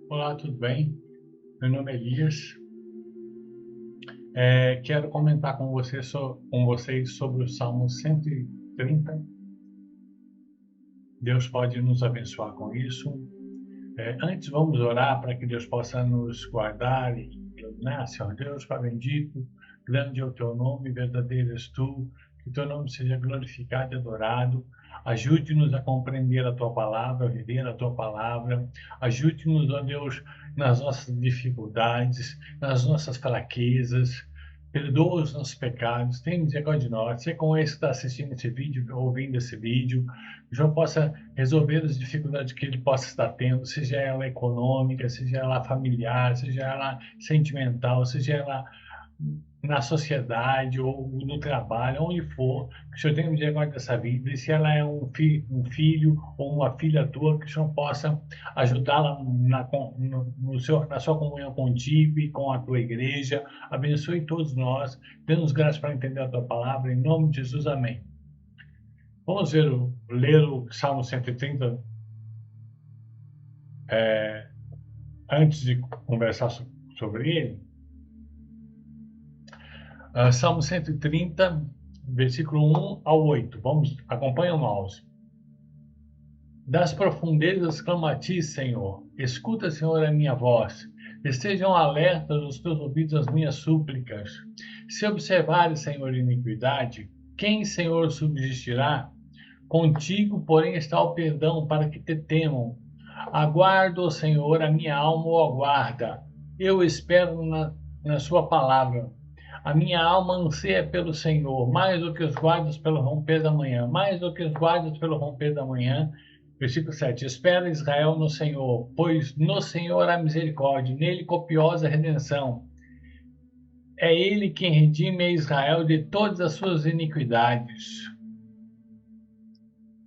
Olá, tudo bem? Meu nome é Elias. Quero comentar com vocês sobre o Salmo 130. Deus pode nos abençoar com isso. Antes, vamos orar para que Deus possa nos guardar e iluminar. Senhor Deus, Pai bendito, grande é o teu nome, verdadeiro és tu, que teu nome seja glorificado e adorado. Ajude-nos a compreender a tua palavra, a viver a tua palavra. Ajude-nos, ó Deus, nas nossas dificuldades, nas nossas fraquezas. Perdoa os nossos pecados, tem misericórdia de nós. Você com esse que está assistindo esse vídeo, ouvindo esse vídeo, que o Senhor possa resolver as dificuldades que ele possa estar tendo, seja ela econômica, seja ela familiar, seja ela sentimental, seja ela na sociedade ou no trabalho, onde for, que o Senhor tenha misericórdia dessa vida, e se ela é um filho ou uma filha tua, que o Senhor possa ajudá-la na sua comunhão contigo e com a tua igreja. Abençoe todos nós, dê-nos graça para entender a tua palavra, em nome de Jesus, amém. Vamos ler o Salmo 130 antes de conversar sobre ele. Salmo 130, versículo 1 ao 8. Vamos, acompanha o mouse. Das profundezas clamo a ti, Senhor. Escuta, Senhor, a minha voz. Estejam alertas os teus ouvidos às minhas súplicas. Se observares, Senhor, iniquidade, quem, Senhor, subsistirá? Contigo, porém, está o perdão para que te temam. Aguardo, Senhor, a minha alma o aguarda. Eu espero na sua palavra. A minha alma anseia pelo Senhor, mais do que os guardas pelo romper da manhã, mais do que os guardas pelo romper da manhã. Versículo 7. Espera Israel no Senhor, pois no Senhor há misericórdia, nele copiosa redenção. É ele quem redime a Israel de todas as suas iniquidades.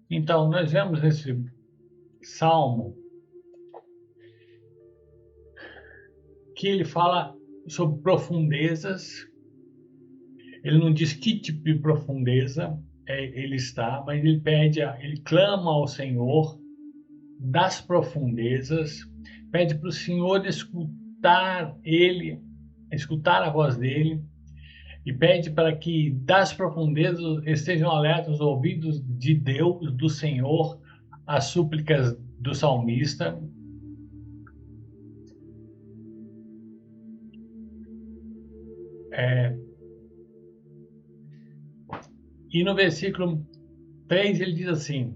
Então, nós vemos nesse salmo que ele fala sobre profundezas. Ele não diz que tipo de profundeza ele está, mas ele clama ao Senhor das profundezas, pede para o Senhor escutar a voz dele, e pede para que das profundezas estejam alertos os ouvidos de Deus, do Senhor, às súplicas do salmista. E no versículo 3 ele diz assim: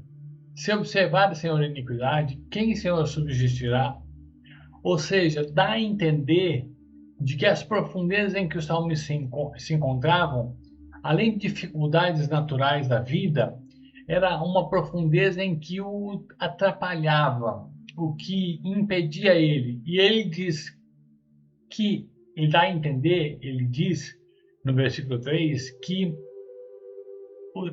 se observar, Senhor, a iniquidade, quem, Senhor, subsistirá? Ou seja, dá a entender de que as profundezas em que os salmistas se encontravam, além de dificuldades naturais da vida, era uma profundeza em que o atrapalhava, o que impedia ele. E ele diz que, ele dá a entender, ele diz no versículo 3, que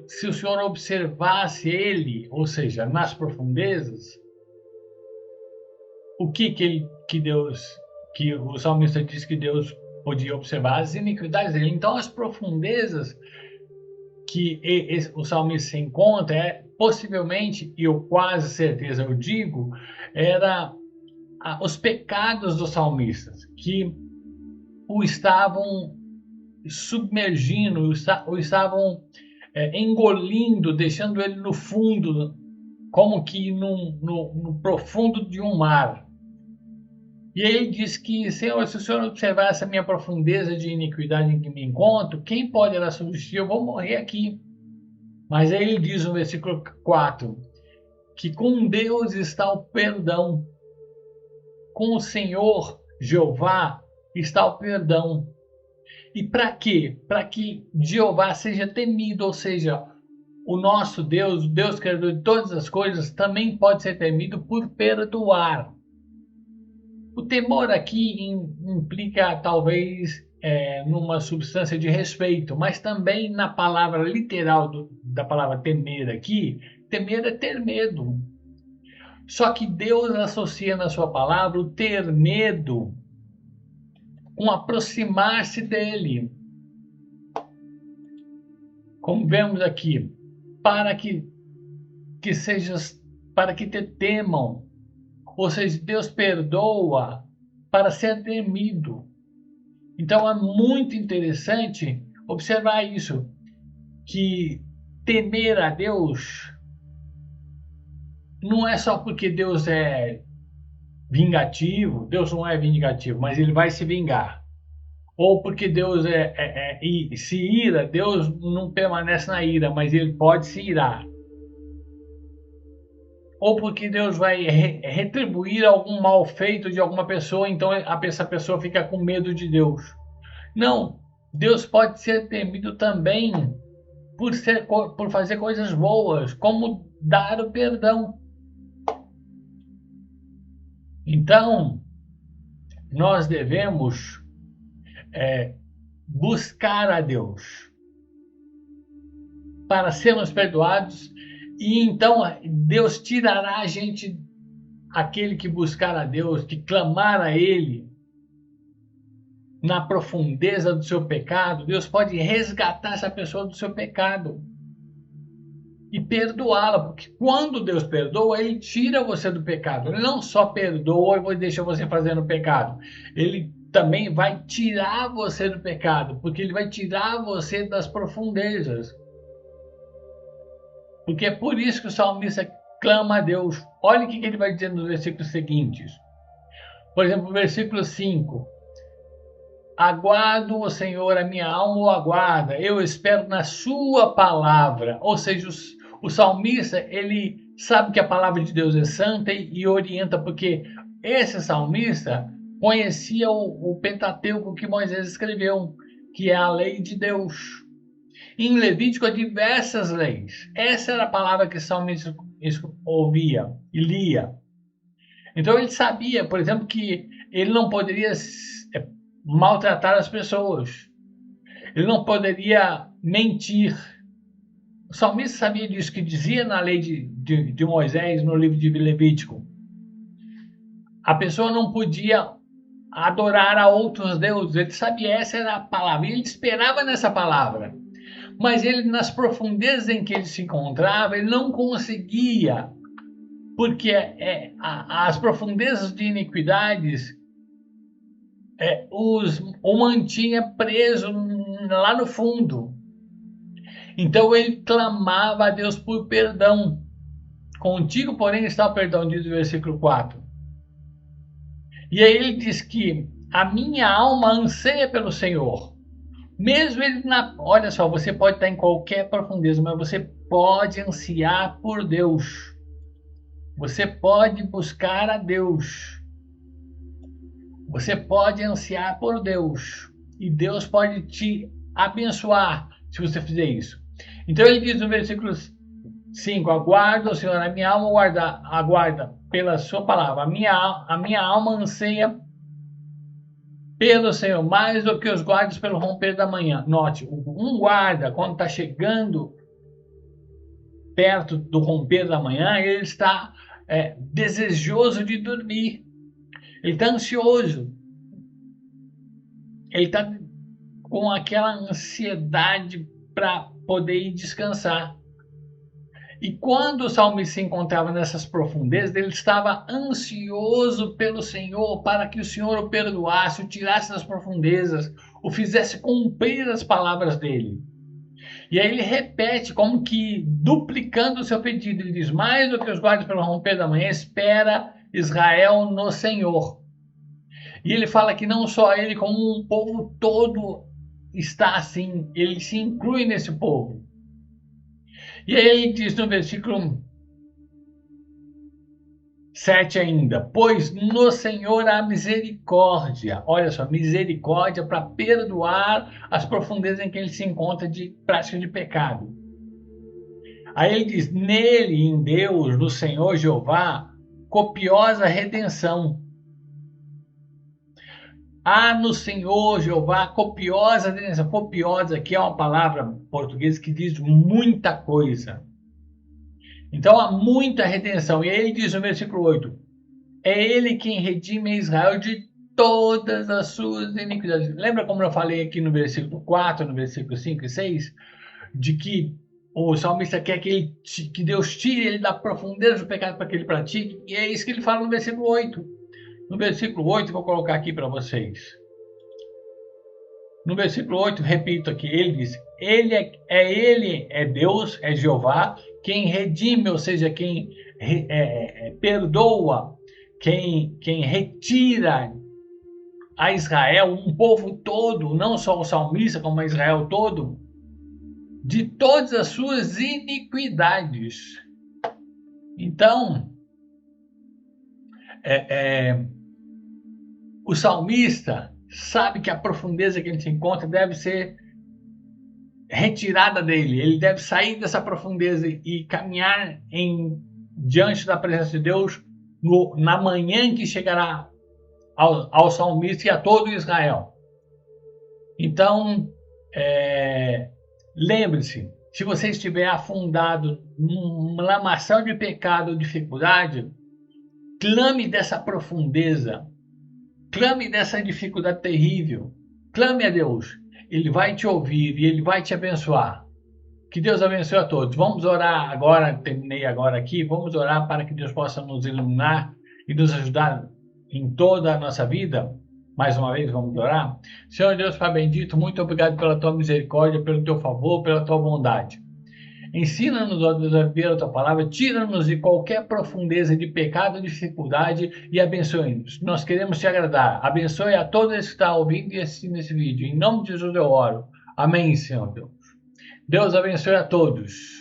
se o Senhor observasse ele, ou seja, nas profundezas, o que o salmista diz que Deus podia observar? As iniquidades dele. Então, as profundezas que o salmista se encontra, possivelmente, e eu quase certeza eu digo, era os pecados dos salmistas, que o estavam submergindo, o estavam engolindo, deixando ele no fundo, como que no profundo de um mar. E ele diz que, Senhor, se o Senhor observar essa minha profundeza de iniquidade em que me encontro, quem poderá subsistir? Eu vou morrer aqui. Mas aí ele diz no versículo 4, que com Deus está o perdão. Com o Senhor, Jeová, está o perdão. E para quê? Para que Jeová seja temido, ou seja, o nosso Deus, o Deus criador de todas as coisas, também pode ser temido por perdoar. O temor aqui implica talvez numa substância de respeito, mas também na palavra literal da palavra temer aqui, temer é ter medo. Só que Deus associa na sua palavra o ter medo com aproximar-se dele. Como vemos aqui, para que sejas, para que te temam. Ou seja, Deus perdoa para ser temido. Então é muito interessante observar isso, que temer a Deus não é só porque Deus é vingativo, Deus não é vingativo, mas ele vai se vingar. Ou porque Deus e se ira, Deus não permanece na ira, mas ele pode se irar. Ou porque Deus vai retribuir algum mal feito de alguma pessoa, então essa pessoa fica com medo de Deus. Não, Deus pode ser temido também por fazer coisas boas, como dar o perdão. Então, nós devemos buscar a Deus para sermos perdoados, e então Deus tirará a gente, aquele que buscar a Deus, que clamar a Ele na profundeza do seu pecado. Deus pode resgatar essa pessoa do seu pecado e perdoá-la, porque quando Deus perdoa, Ele tira você do pecado. Ele não só perdoa e deixa você fazendo pecado, Ele também vai tirar você do pecado, porque Ele vai tirar você das profundezas. Porque é por isso que o salmista clama a Deus. Olha o que ele vai dizer nos versículos seguintes. Por exemplo, no versículo 5. Aguardo o Senhor, a minha alma o aguarda. Eu espero na sua palavra. Ou seja, o salmista, ele sabe que a palavra de Deus é santa e orienta, porque esse salmista conhecia o Pentateuco que Moisés escreveu, que é a lei de Deus. Em Levítico há diversas leis. Essa era a palavra que o salmista ouvia e lia. Então ele sabia, por exemplo, que ele não poderia maltratar as pessoas. Ele não poderia mentir. O salmista sabia disso, que dizia na lei de Moisés, no livro de Levítico. A pessoa não podia adorar a outros deuses. Ele sabia, essa era a palavra. E ele esperava nessa palavra. Mas ele, nas profundezas em que ele se encontrava, ele não conseguia, porque as profundezas de iniquidades o mantinha preso lá no fundo. Então ele clamava a Deus por perdão. Contigo, porém, está o perdão, diz o versículo 4. E aí ele diz que a minha alma anseia pelo Senhor. Mesmo ele olha só, você pode estar em qualquer profundeza, mas você pode ansiar por Deus. Você pode buscar a Deus. Você pode ansiar por Deus. E Deus pode te abençoar se você fizer isso. Então ele diz no versículo 5, aguarda o Senhor, a minha alma aguarda pela sua palavra. A minha alma anseia pelo Senhor, mais do que os guardas pelo romper da manhã. Note, um guarda, quando está chegando perto do romper da manhã, ele está desejoso de dormir. Ele está ansioso. Ele está com aquela ansiedade para poder ir descansar. E quando o salmista se encontrava nessas profundezas, ele estava ansioso pelo Senhor, para que o Senhor o perdoasse, o tirasse das profundezas, o fizesse cumprir as palavras dele. E aí ele repete, como que duplicando o seu pedido. Ele diz, mais do que os guardas pelo romper da manhã, espera Israel no Senhor. E ele fala que não só ele, como um povo todo está assim, ele se inclui nesse povo. E aí ele diz no versículo 7 ainda, pois no Senhor há misericórdia. Olha só, misericórdia para perdoar as profundezas em que ele se encontra de prática de pecado. Aí ele diz, nele, em Deus, no Senhor Jeová, copiosa redenção. Há no Senhor Jeová copiosa redenção. Copiosa aqui é uma palavra portuguesa que diz muita coisa. Então há muita redenção. E aí ele diz no versículo 8, é ele quem redime Israel de todas as suas iniquidades. Lembra como eu falei aqui no versículo 4, no versículo 5 e 6? De que O salmista quer que Deus tire ele da profundeza do pecado para que ele pratique, e é isso que ele fala no versículo 8. No versículo 8, vou colocar aqui para vocês. No versículo 8, repito aqui, ele diz: Ele é Deus, é Jeová, quem redime, ou seja, quem perdoa, quem retira a Israel, um povo todo, não só o salmista, como a Israel todo, de todas as suas iniquidades. Então, o salmista sabe que a profundeza que ele se encontra deve ser retirada dele. Ele deve sair dessa profundeza e caminhar diante da presença de Deus na manhã que chegará ao salmista e a todo Israel. Então, lembre-se, se você estiver afundado numa lamaçal de pecado ou dificuldade, clame dessa profundeza, clame dessa dificuldade terrível, clame a Deus. Ele vai te ouvir e ele vai te abençoar. Que Deus abençoe a todos. Vamos orar agora, terminei agora aqui, vamos orar para que Deus possa nos iluminar e nos ajudar em toda a nossa vida. Mais uma vez, vamos orar. Senhor Deus, Pai bendito, muito obrigado pela tua misericórdia, pelo teu favor, pela tua bondade. Ensina-nos, ó Deus, a viver a tua palavra, tira-nos de qualquer profundeza de pecado e dificuldade e abençoe-nos. Nós queremos te agradar. Abençoe a todos que estão ouvindo e assistindo esse vídeo. Em nome de Jesus eu oro. Amém, Senhor Deus. Deus abençoe a todos.